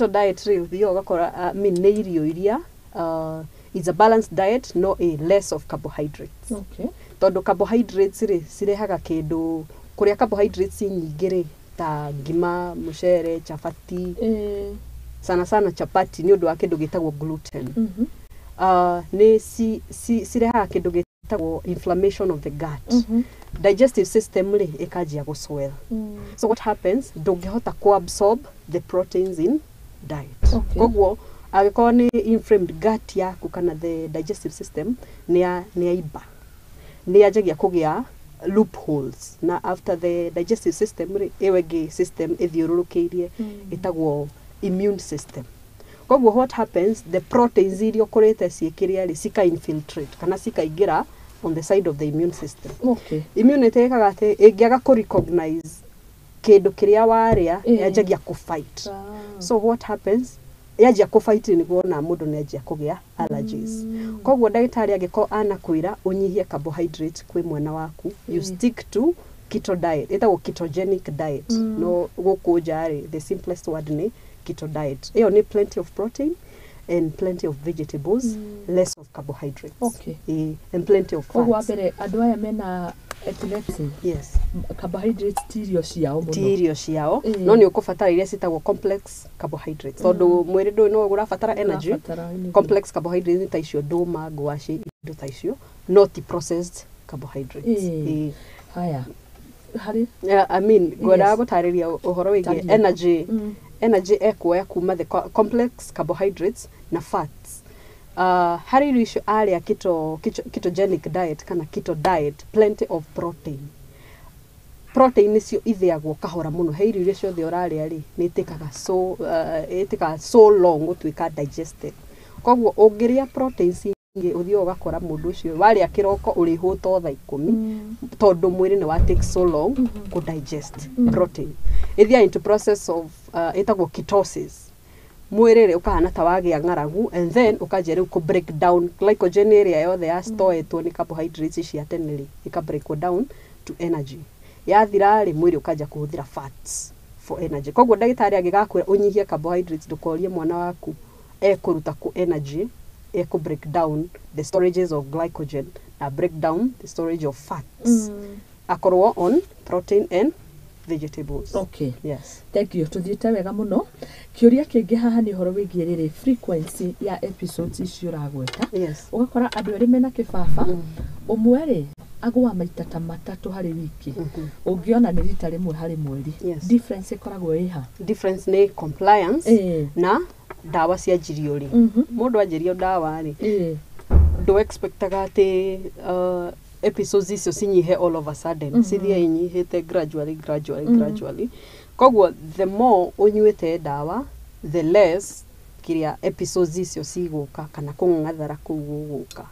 diet ri thio gakora ni irio iria is a balanced diet no a less of carbohydrates tondu carbohydrates ri cirehaga kindu kuria carbohydrates nyingi ri ta ngima mucere chapati sana chapati ni undu wa kindu gitagwo gluten ni cirehaga kindu gitagwo inflammation of the gut digestive system ri ikajia guswell so what happens ndungihota ku absorb the proteins in diet koguo agiko ni inflamed gut yaku kana the digestive system ni aiba ni ajagia kugia loopholes na after the digestive system ewege system ithiururukiirie itagwo immune system. Koguo what happens, the proteins iria ukurite ciekiria ri sika infiltrate kana sikaingira on the side of the immune system. Okay. Immunity ikaga ati ingiaga ku recognize kindu kiria waria yanjagia ku fight. So what happens, yanjia ku fight ni kuona mundu ni yanjia kugia allergies. Koguo ndagitari agiko anakwira unyihie carbohydrate kwi mwana waku, you stick to keto diet. Ita ketogenic diet. No guku jari, the simplest word ni keto diet. Iyo ni plenty of protein and plenty of vegetables, less of carbohydrates. Okay. And plenty of fats. Koguo abere andu aya mena epilepsy. Yes. Carbohydrates tirio ciao muno. Tirio ciao. No ni ukubatara iria citagwo complex carbohydrates. Tondu mwiri ndu no urabatara energy. Complex carbohydrates ni ta icio nduma, ngwaci, indo ta icio, not processed carbohydrates. Haya. Hari? I mean, gwada gutariria uhoro wigi energy. Energy ekuoya kuma the complex carbohydrates na fats. Hari risho aria ketogenic diet kana keto diet, plenty of protein. Protein nicio ithiagwo kahora muno. Heiri risho the oraria ri ni itikaga so long gutwika digested. Koguo ungiria proteins ingi uthio ugakora mundu ucio waria kiroko uri huto thaa 10 tondu mwiri ni wa take so long ku digest protein. Ithia into process of itagwo ketosis. Mwirire ukahana ta wagia ngaragu and then ukaje riu ku break down glycogen area yothe ya storetwo ni carbohydrates cia teneri ika break down to energy. Yathira ri mwiri ukaja kuhuthira fats for energy. Koguo ndagitari agigakwira unyihie carbohydrates ndukorie mwana waku ekuruta ku energy, eku break down the storages of glycogen na break down the storage of fats. Akorwo on protein and vegetables. Okay. Yes. Thank you. Tuthiite wega muno. Kiuria kingi haha ni horo wigie riri frequency ya episodes icio ragweta. Yes. Ugakora andu eri mena kibaba. Umwe ri agwa maita ta matatu hari wiki. Ungiona ni rita rimwe hari mweri. Yes. Difference ikoragwo iha. Difference ni compliance na dawa cia njiriori. Mundu anjirio dawa ri. Do expectaga ati episodes icio cinyihe all of a sudden. Cithia inyihite gradually. Koguo the more unyuite dawa, the less kiria episodes icio ciguka kana kungathara kuguka.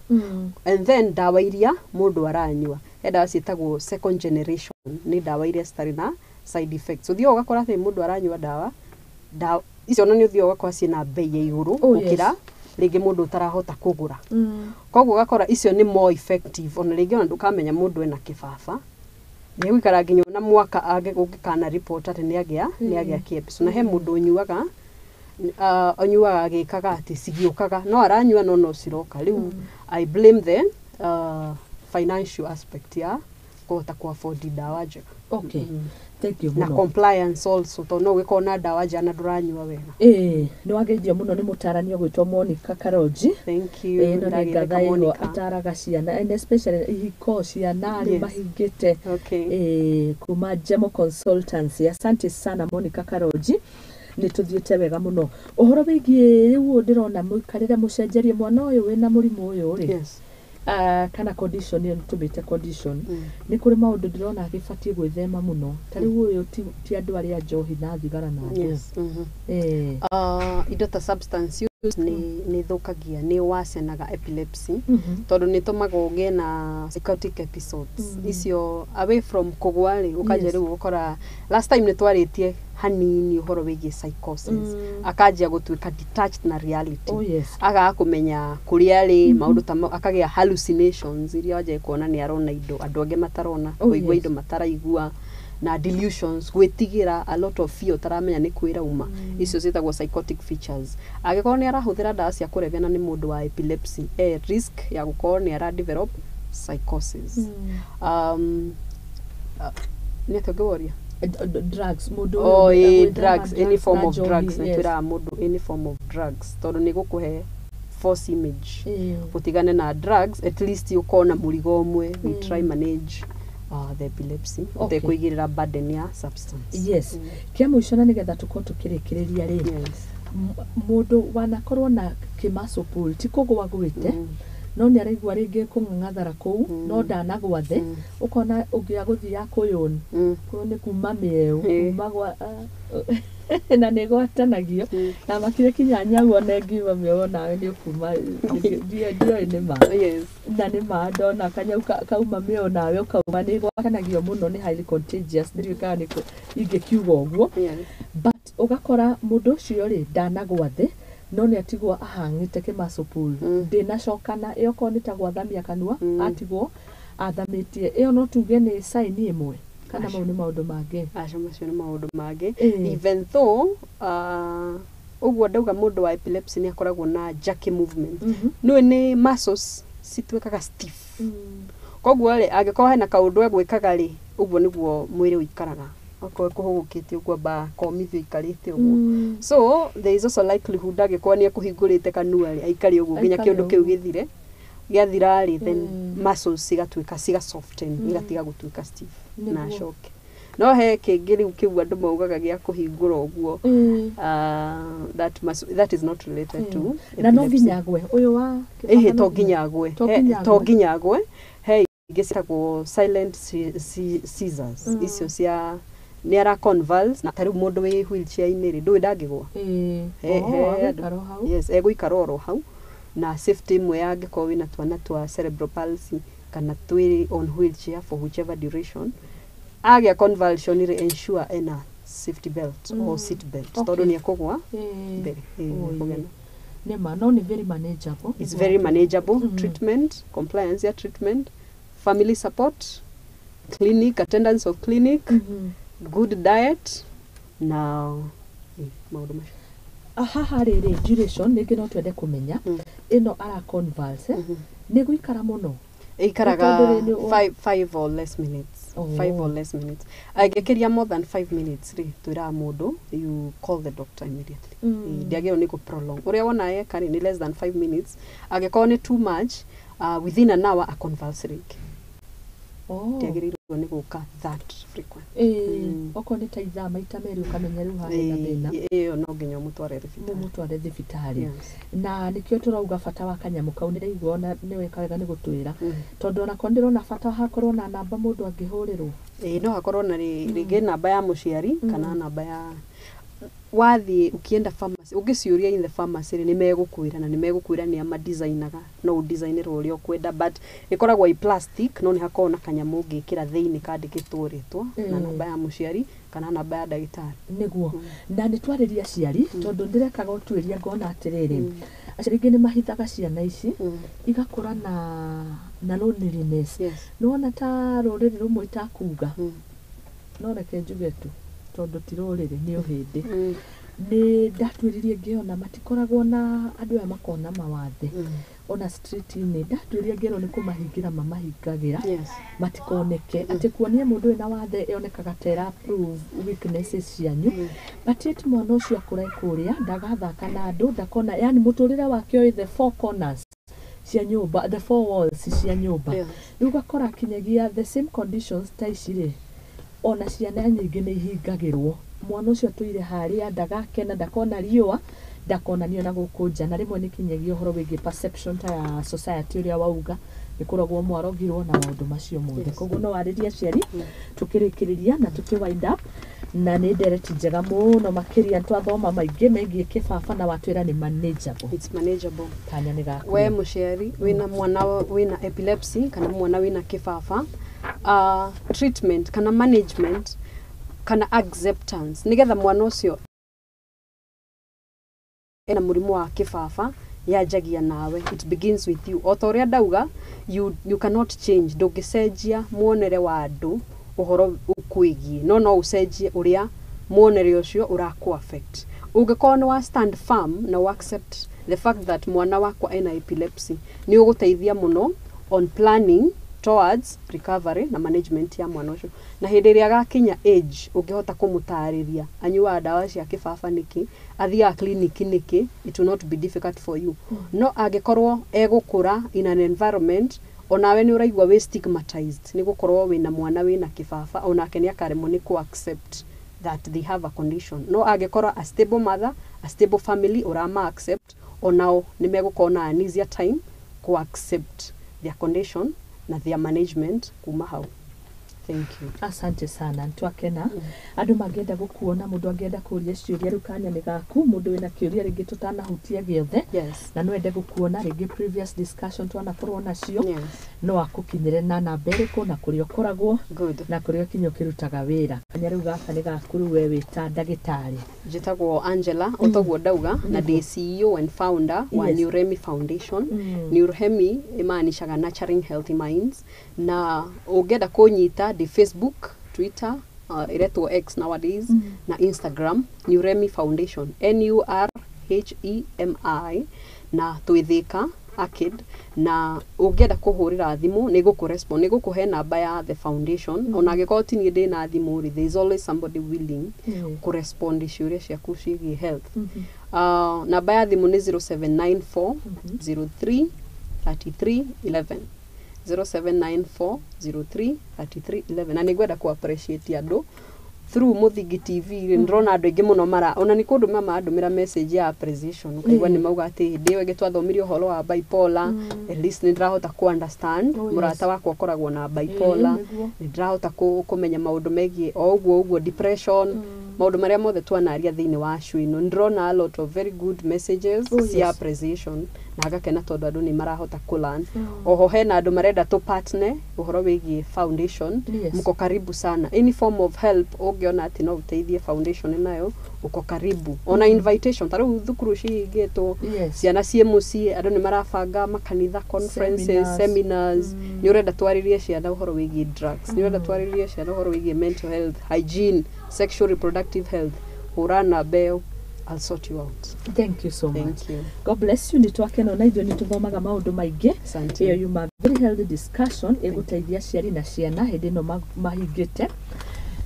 And then dawa iria mundu aranyua, dawa cietagwo second generation, ni dawa iria citari na side effects. Uthio ugakora ati mundu aranyua dawa icio ni uthio ugakora ciina bei ya iguru ukira rigi mundu utarahota kugura. Koguo ugakora icio ni more effective. Ona rigi ona ndukamenya mundu ena kibaba ni gwikara nginya na mwaka age gukikana report ati ni agia kiepiso. Na he mundu unyuaga onyuaga agikaga ati cigiukaga no aranyua no ciroka. Riu I blame the financial aspect ya kuhota ku afford dawa njega. Okay. Thank you na compliance also to no wikona dawa jana duranyua wega. Ni wageithio muno ni mutaranio gwitwo Monica Karoji. Thank you. No ngathairo ataraga ciana and especially ihiko ciana ari mahingite. Okay. Kuma Jemo Consultancy. Asante sana Monica Karoji. Ni tuthiite wega muno. Uhoro wigie riu ndirona muikarire mucenjerie mwana uyu wina murimu uyu ri. Yes. Kana condition ni tubite condition ni kuri maundu ndirona agibatie gwithema muno tari uyu ti andu ari njohi na thigara na andu. Yes. Indo ta substance use ni thukagia ni wacenaga epilepsy tondu ni tumaga ugie na psychotic episodes icio away from kugwari ukaje riu ukora last time ni twaritie hanini uhoro wigie psychosis akajia gutwika detached na reality. Aga kumenya kuria ari maundu ta akagia hallucinations iria waje kuona ni arona indo andu ange matarona kuigwa indo mataraigua na delusions gwitigira a lot of fear taramenya ni kwira uma icio citagwo psychotic features. Agikoro ni arahuthira dawa cia kurebia na ni mundu wa epilepsy risk ya gukoro ni ara develop psychosis. Ni togoria drugs mudu drugs any form of drugs natwira mudu any form of drugs tondu ni gukuhe false image utigane na drugs at least ukona murigo umwe we try manage the epilepsy kuigirira burden ya substance. Yes. Kia muishona nigetha tuko tukirikiria ri. Mundu wanakorwo na kimaso pool ti kugwa gwite no nĩ araigua rĩngĩ kũng'ang'athara kũu no ndanagwa thĩ ũkona ũngĩa gũthia kũyũni kũyũ nĩ kuma mĩeũ kuma gwa na nĩ gwatanagio na makire kinya nyau ona ngiuma mĩeũ nawe nĩ ũkuma ndioĩ nĩ ma na nĩ ma ndona kanyau kauma mĩeũ nawe ũkauma nĩ gwatanagio mũno nĩ highly contagious nĩrĩo kana nĩ ingĩkiuga ũguo but ũgakora mũndũ ũcio rĩ ndanagwa thĩ no nĩ atigwo ahang'ĩte kĩmacũpuru ndĩnacokana ĩyo korwo nĩ ta gwathamia kanua atigwo athamĩtie ĩyo no tuge nĩ sign ĩmwe kana mau nĩ maũndũ mangĩ acio macio nĩ maũndũ mangĩ even though ũguo ndauga mũndũ wa epilepsy nĩ akoragwo na jerky movement no nĩ muscles cituĩkaga stiff koguo rĩ angĩkorwo hena kaũndũ egwĩkaga rĩ ũguo nĩguo mwĩrĩ ũikaraga okorwo kũhũgũkĩte ũguo ba komithio ikarĩte ũguo so there is also likelihood angĩkorwo nĩ ekũhingũrĩte kanua rĩ aikari ũguo nginya kĩũndũ kĩu gĩthire gĩathira rĩ then muscles ciga soften igatiga gũtuĩka stiff na acoke no he kĩngĩ rĩu kĩu andũ maugaga gĩa kũhingũra ũguo that is not related to na no nginya gwe ũyũ wa to nginya gwe he ingĩ ciĩtagwo silent seizures icio cia nĩ ara convulse na tarĩu mũndũ wĩ wheelchair-inĩ rĩ ndũĩ ndangĩgwa yes egũikara oro hau na safety imwe yangĩkorwo wĩna twana twa cerebral palsy kana twĩ on wheelchair for whichever duration agĩa convulsion rĩ ensure ena safety belt or seat belt tondũ nĩ ekũgwa mbere nema no nĩ very manageable it's very manageable treatment compliance ya treatment family support clinic attendance of clinic good diet na maũndũ macio haha rĩrĩ duration nĩngĩ no twende kũmenya ĩno ara convulse nĩ gũikara mũno ikaraga 5 or less minutes 5 or less minutes angĩkĩria more than 5 minutes rĩ twĩraga mũndũ you call the doctor immediately ndiagĩrĩirwo nĩ prolong ũrĩa wona yeka rĩ nĩ less than 5 minutes angĩkorwo nĩ too much within an hour a convulse rĩngĩ ndiagĩrĩirwo nĩ gũka that frequent okorwo nĩ ta ithaa maita merĩ ũkamenya rĩu haha hena thĩna ĩyo no nginya ũmũtware thibitarĩ na nĩkĩo tũrauga bata wa kanyamũ kau nĩ raigua ona nĩ weka wega nĩ gũtwĩra tondũ ona korwo ndĩrona bata hakorwo na namba mũndũ angĩhũrĩrwo no hakorwo na rĩngĩ namba ya mũciari kana namba ya wathiĩ ukienda pharmacy ũngĩciũria in the pharmacy nĩ megũkwĩra na nĩ megũkwĩra nĩ ama designaga no designerwo ũrĩa ũkwenda but ĩkoragwo i plastic no nĩ hakorwo na kanyamũ ũngĩkĩra thĩinĩ kandĩkĩtwo rĩtwa na namba ya mũciari kana namba ya ndagĩtarĩ nĩguo na nĩ twarĩria aciari tondũ ndĩrekaga ũtuĩria ngona atĩrĩrĩ aciari aingĩ nĩ mahithaga ciana ici igakũra na loneliness nĩwona ta rũrĩrĩ rũmwe itakuga no reke njuge tu tondũ ti rũrĩrĩ nĩ ũhĩndĩ nĩ ndatuĩririe ngĩona matikoragwo na andũ aya makona mawathe ona street-inĩ ndatuĩria ngĩrwo nĩ kũmahingĩra mamahingagĩra matikoneke atĩ kuonia mũndũ wĩna wathe yonekaga ta prove weaknesses cianyu but yet mwana ũcio akũra kũrĩa ndagathaka na andũ ndakona yani mũtũrĩre wake oĩ the four corners cia nyũmba the four walls cia nyũmba rĩu gakora kinyagia the same conditions ta ici rĩ ona ciana nyingĩ nĩ ihingagĩrwo mwana ũcio tũire harĩa ndagakena ndakona riũa ndakonanio na gũkũ nja na rĩmwe nĩ kinyagia ũhoro wĩgiĩ perception ta ya society ũrĩa wauga nĩkoragwo mwarogirwo na maũndũ macio mothe koguo no warĩria aciari tukĩrĩkĩrĩria na tukĩ-wind up na nĩ ndereti njega mũno makĩria twathoma maingĩ megiĩ kĩbaba na watwĩra nĩ manageable it's manageable kanya nĩ gaku we mũciari wĩna mwana wĩna epilepsy kana mwana wĩna kĩbaba treatment kana management kana acceptance nigetha mwana ũcio ena mũrimũ wa kĩbaba yanjagia nawe it begins with you o ta ũrĩa ndauga you cannot change ndũngĩcenjia muonere wa andũ ũhoro ũkwĩgiĩ no ũcenjie ũrĩa muonere ũcio ũrakũ affect ũngĩkorwo nĩ wa stand firm na accept the fact that mwana wakwa ena epilepsy nĩ ũgũteithia mũno on planning towards recovery na management ya mwana ũcio na hĩndĩ ĩrĩa agakinya age ũngĩhota kũmũtarĩria anyuaga ndawa cia kĩbaba nĩkĩ athiaga clinic nĩkĩ it will not be difficult for you no angĩkorwo egũkũra in an environment onawe nĩ ũraigua wĩ stigmatized nĩ gũkorwo wĩna mwana wĩna kĩbaba onake nĩ akaremwo nĩ ku accept that they have a condition no angĩkorwo a stable mother a stable family orama accept onao nĩ megũkorwo na an easier time ku accept their condition na their management kuma hau. Thank you. Asante sana ntwakena andu mangenda gukuona mundu angenda kuria ciuria rukanya ni gaku mundu wina kiuria ringi tutanahutia giothe na no ende gukuona ringi previous discussion twanakorwo nacio no akukinyire na namba iriku na kuria ukoragwo na kuria kinyo kirutaga wira kanya riu gaka ni gakuru we wita ndagitari njitagwo Angela otogwo ndauga na ndi CEO and founder wa NDERETI Foundation. NDERETI imaanishaga Nurturing Healthy Minds, na ungenda kunyita di Facebook, Twitter, iretwo X nowadays, na Instagram, NDERETI Foundation, NURHEMI, na twithika akid, na ungenda kuhurira thimu ni gukurespond ni gukuhe namba ya the foundation ona angiko tini ndi na thimu ri there is always somebody willing ku respond ciuria ciaku ciigi health. Namba ya thimu ni 0794 03 33 11 0794 03 33 11 na nigwenda ku appreciate andu through Muthingi TV ndrona andu ingi muno mara ona ni kundu mama andumira message ya appreciation ukaigwa ni mauga ati ndi wege twathomirie uhoro wa bipolar at least ni ndirahota ku understand murata wakwa ukoragwo na bipolar ni ndirahota kumenya maundu megie oguo depression maundu maria mothe twanaria thiini wa shwino ndrona a lot of very good messages cia appreciation na agakena tondu andu ni marahota kulan oho hena andu marenda to partner uhoro wigie foundation muko karibu sana any form of help ungiona ati no uteithie foundation nayo uko karibu ona invitation taru thukuru ciigitwo ciana cie muci andu ni marabanga makanitha conferences seminars ni urenda twaririe ciana uhoro wigie drugs ni urenda twaririe ciana uhoro wigie mental health hygiene sexual reproductive health urana beo I'll sort you out. Thank you so much. Thank you. God bless you. Nitwakena na ithio nituthomaga maundu maingi. Iyo yuma very healthy discussion eguteithia ciari na ciana hindi no mahingite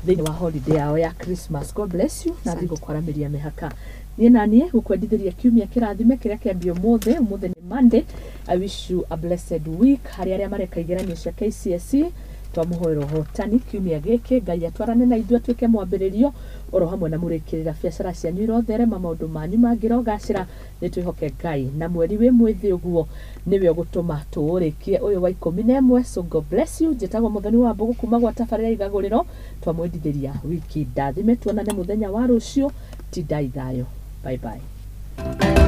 thini wa holiday yao ya Christmas. God bless you. Na thigo kwaramiria mihaka. Nie nanie gukwendithiria kiumia kirathime kiria kiambio mothe ni Monday. I wish you a blessed week. Hari aria mareka igeranio cia KCSE twamuhoero hotani kiumia giki Ngai atwarane na ithuĩ atuĩke mwambĩrĩrio oro hamwe na mũrĩkĩrĩra biacara cianyu irotherema maũndũ manyu mangĩrogacĩra nĩtwĩhoke Ngai na mweri wĩ mwĩthĩ ũguo nĩwe ũgũtũma tũũrĩkie ũyũ wa 11. So God bless you. Njĩtagwo Muthoni Wambugu kuma gwa tabarĩra igagũrĩro twamwendithĩria wiki ndathime tuonane mũthenya wa rũciũ. Tidai thayo. Bye bye.